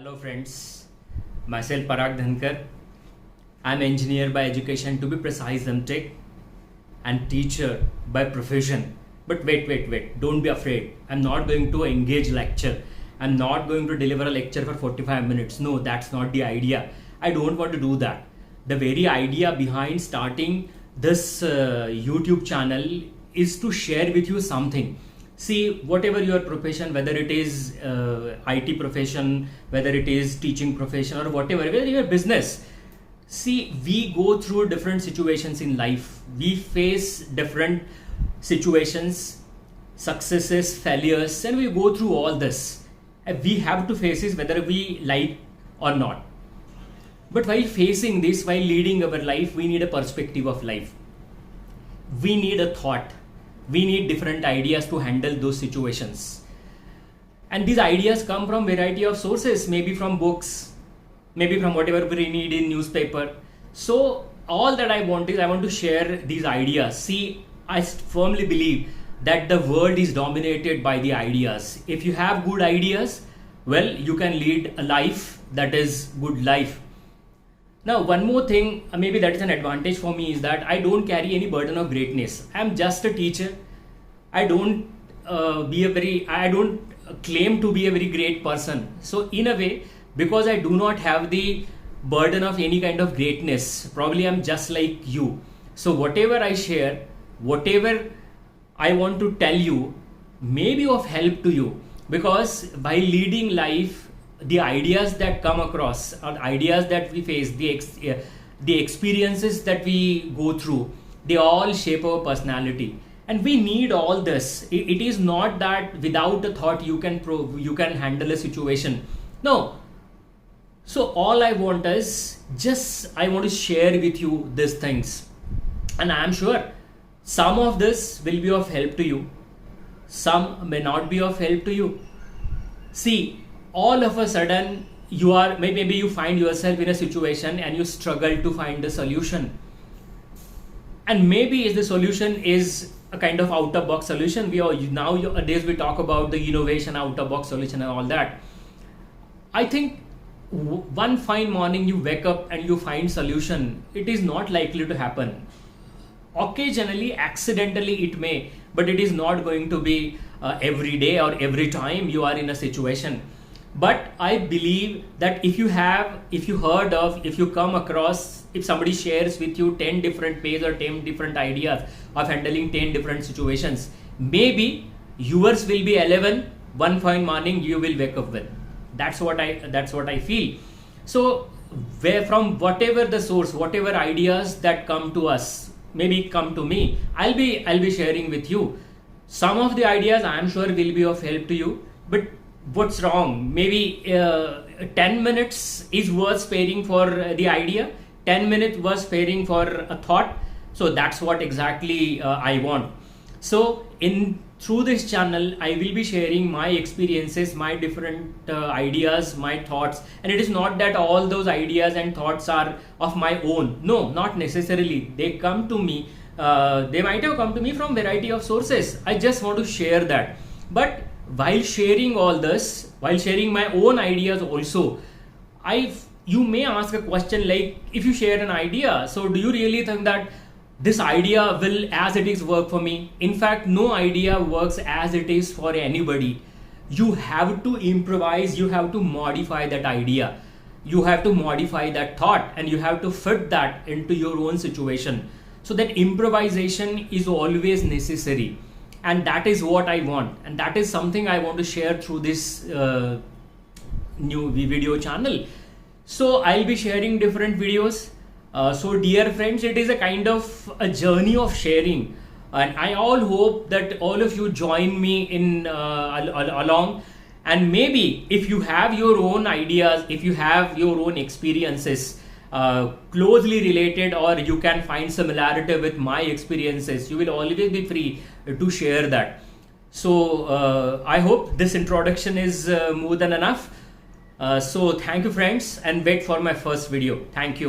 Hello friends, myself Parag Dhankar. I'm engineer by education, to be precise MTech, and teacher by profession. But wait, don't be afraid. I'm not going to engage lecture. I'm not going to deliver a lecture for 45 minutes. No, that's not the idea. I don't want to do that. The very idea behind starting this YouTube channel is to share with you something. See, whatever your profession, whether it is IT profession, whether it is teaching profession, or whatever, whether your business. See, we go through different situations in life. We face different situations, successes, failures, and we go through all this. And we have to face this whether we like or not. But while facing this, while leading our life, we need a perspective of life. We need a thought. We need different ideas to handle those situations. And these ideas come from variety of sources, maybe from books, maybe from whatever we need in newspaper. So all that I want is I want to share these ideas. See, I firmly believe that the world is dominated by the ideas. If you have good ideas, well, you can lead a life that is good life. Now, one more thing, maybe that is an advantage for me, is that I don't carry any burden of greatness. I'm just a teacher. I don't claim to be a very great person. So in a way, because I do not have the burden of any kind of greatness, probably I'm just like you. So whatever I share, whatever I want to tell you may be of help to you, because by leading life, the ideas that come across, or ideas that we face, the experiences that we go through, they all shape our personality, and we need all this. It is not that without a thought you can handle a situation. No. So all I want is I want to share with you these things, and I am sure some of this will be of help to you. Some may not be of help to you. See, all of a sudden maybe you find yourself in a situation and you struggle to find a solution, and maybe the solution is a kind of out of box solution. Nowadays we talk about the innovation, out of box solution and all that. I think one fine morning you wake up and you find solution. It is not likely to happen. Occasionally, accidentally it may, but it is not going to be every day or every time you are in a situation. But I believe that if you come across, if somebody shares with you 10 different ways or 10 different ideas of handling 10 different situations, maybe yours will be 11. One fine morning you will wake up with. That's what I feel. So from whatever the source, whatever ideas that come to us, maybe come to me, I'll be sharing with you. Some of the ideas I am sure will be of help to you, but what's wrong? Maybe 10 minutes is worth sparing for the idea. 10 minutes was sparing for a thought. So that's what exactly I want. So through this channel, I will be sharing my experiences, my different ideas, my thoughts. And it is not that all those ideas and thoughts are of my own. No, not necessarily. They come to me. They might have come to me from variety of sources. I just want to share that. But while sharing all this, while sharing my own ideas also, you may ask a question like, if you share an idea, so do you really think that this idea will as it is work for me? In fact, no idea works as it is for anybody. You have to improvise, you have to modify that idea, you have to modify that thought, and you have to fit that into your own situation. So that improvisation is always necessary. And that is what I want, and that is something I want to share through this new video channel. So I'll be sharing different videos. So dear friends, it is a kind of a journey of sharing, and I all hope that all of you join me in along. And maybe if you have your own ideas, if you have your own experiences closely related, or you can find similarity with my experiences, you will always be free to share that. So I hope this introduction is more than enough. So thank you friends, and wait for my first video. Thank you.